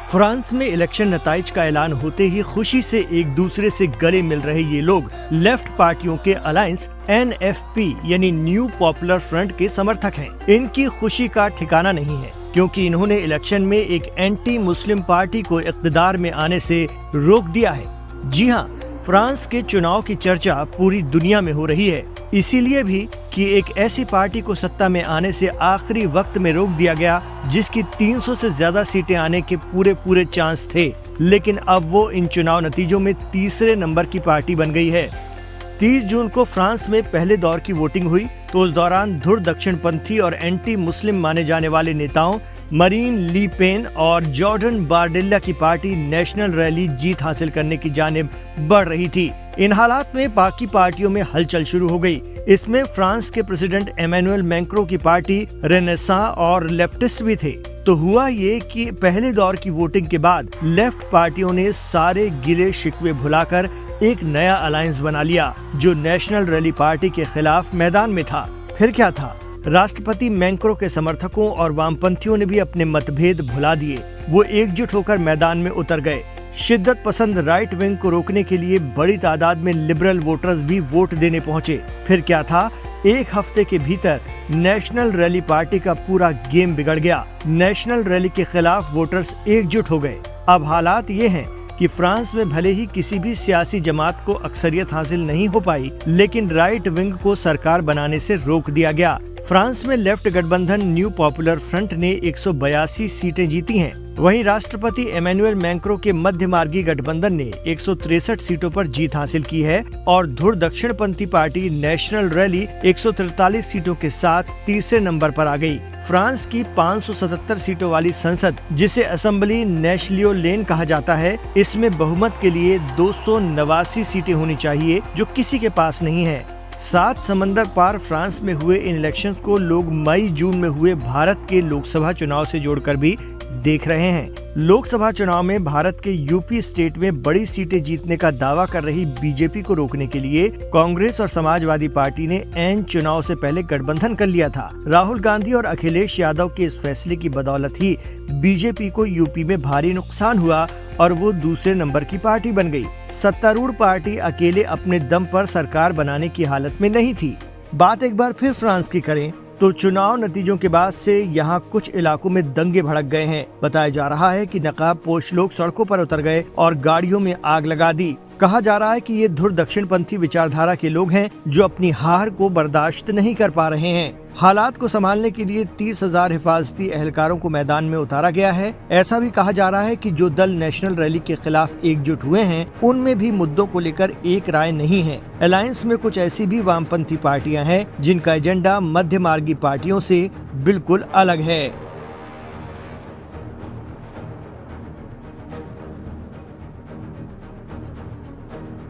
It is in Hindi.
फ्रांस में इलेक्शन नताइज का ऐलान होते ही खुशी से एक दूसरे से गले मिल रहे ये लोग लेफ्ट पार्टियों के अलायंस NFP यानी न्यू पॉपुलर फ्रंट के समर्थक हैं। इनकी खुशी का ठिकाना नहीं है क्योंकि इन्होंने इलेक्शन में एक एंटी मुस्लिम पार्टी को इक़्तिदार में आने से रोक दिया है। जी हाँ, फ्रांस के चुनाव की चर्चा पूरी दुनिया में हो रही है, इसीलिए भी कि एक ऐसी पार्टी को सत्ता में आने से आखिरी वक्त में रोक दिया गया जिसकी 300 से ज्यादा सीटें आने के पूरे चांस थे, लेकिन अब वो इन चुनाव नतीजों में तीसरे नंबर की पार्टी बन गई है। 30 जून को फ्रांस में पहले दौर की वोटिंग हुई तो उस दौरान धुर दक्षिणपंथी और एंटी मुस्लिम माने जाने वाले नेताओं मरीन ली पेन और जॉर्डन बारडेल्ला की पार्टी नेशनल रैली जीत हासिल करने की जानिब बढ़ रही थी। इन हालात में बाकी पार्टियों में हलचल शुरू हो गई। इसमें फ्रांस के प्रेसिडेंट एमेनुएल मैक्रों की पार्टी रेनेसां और लेफ्टिस्ट भी थे। तो हुआ ये कि पहले दौर की वोटिंग के बाद लेफ्ट पार्टियों ने सारे गिले शिकवे भुलाकर एक नया अलायंस बना लिया जो नेशनल रैली पार्टी के खिलाफ मैदान में था। फिर क्या था, राष्ट्रपति मैक्रों के समर्थकों और वामपंथियों ने भी अपने मतभेद भुला दिए। वो एकजुट होकर मैदान में उतर गए। शिद्दत पसंद राइट विंग को रोकने के लिए बड़ी तादाद में लिबरल वोटर्स भी वोट देने पहुंचे। फिर क्या था, एक हफ्ते के भीतर नेशनल रैली पार्टी का पूरा गेम बिगड़ गया। नेशनल रैली के खिलाफ वोटर्स एकजुट हो गए। अब हालात ये हैं कि फ्रांस में भले ही किसी भी सियासी जमात को अक्सरियत हासिल नहीं हो पाई, लेकिन राइट विंग को सरकार बनाने से रोक दिया गया। फ्रांस में लेफ्ट गठबंधन न्यू पॉपुलर फ्रंट ने 182 सीटें जीती हैं। वहीं राष्ट्रपति एमेनुएल मैक्रों के मध्य मार्गी गठबंधन ने 163 सीटों पर जीत हासिल की है और धुर दक्षिणपंथी पार्टी नेशनल रैली 143 सीटों के साथ तीसरे नंबर पर आ गई। फ्रांस की 577 सीटों वाली संसद, जिसे असेंबली नेशनलियोलेन कहा जाता है, इसमें बहुमत के लिए 289 सीटें होनी चाहिए जो किसी के पास नहीं है। 7 समंदर पार फ्रांस में हुए इन इलेक्शंस को लोग मई जून में हुए भारत के लोकसभा चुनाव से जोड़कर भी देख रहे हैं। लोकसभा चुनाव में भारत के यूपी स्टेट में बड़ी सीटें जीतने का दावा कर रही बीजेपी को रोकने के लिए कांग्रेस और समाजवादी पार्टी ने ऐन चुनाव से पहले गठबंधन कर लिया था। राहुल गांधी और अखिलेश यादव के इस फैसले की बदौलत ही बीजेपी को यूपी में भारी नुकसान हुआ और वो दूसरे नंबर की पार्टी बन गई। सत्तारूढ़ पार्टी अकेले अपने दम पर सरकार बनाने की हालत में नहीं थी। बात एक बार फिर फ्रांस की करें तो चुनाव नतीजों के बाद से यहाँ कुछ इलाकों में दंगे भड़क गए हैं। बताया जा रहा है कि नकाबपोश लोग सड़कों पर उतर गए और गाड़ियों में आग लगा दी। कहा जा रहा है कि ये धुर दक्षिणपंथी विचारधारा के लोग हैं जो अपनी हार को बर्दाश्त नहीं कर पा रहे हैं। हालात को संभालने के लिए 30,000 हिफाजती एहलकारों को मैदान में उतारा गया है। ऐसा भी कहा जा रहा है कि जो दल नेशनल रैली के खिलाफ एकजुट हुए हैं उनमें भी मुद्दों को लेकर एक राय नहीं है। अलायंस में कुछ ऐसी भी वामपंथी पार्टियां हैं जिनका एजेंडा मध्य मार्गी पार्टियों से बिल्कुल अलग है।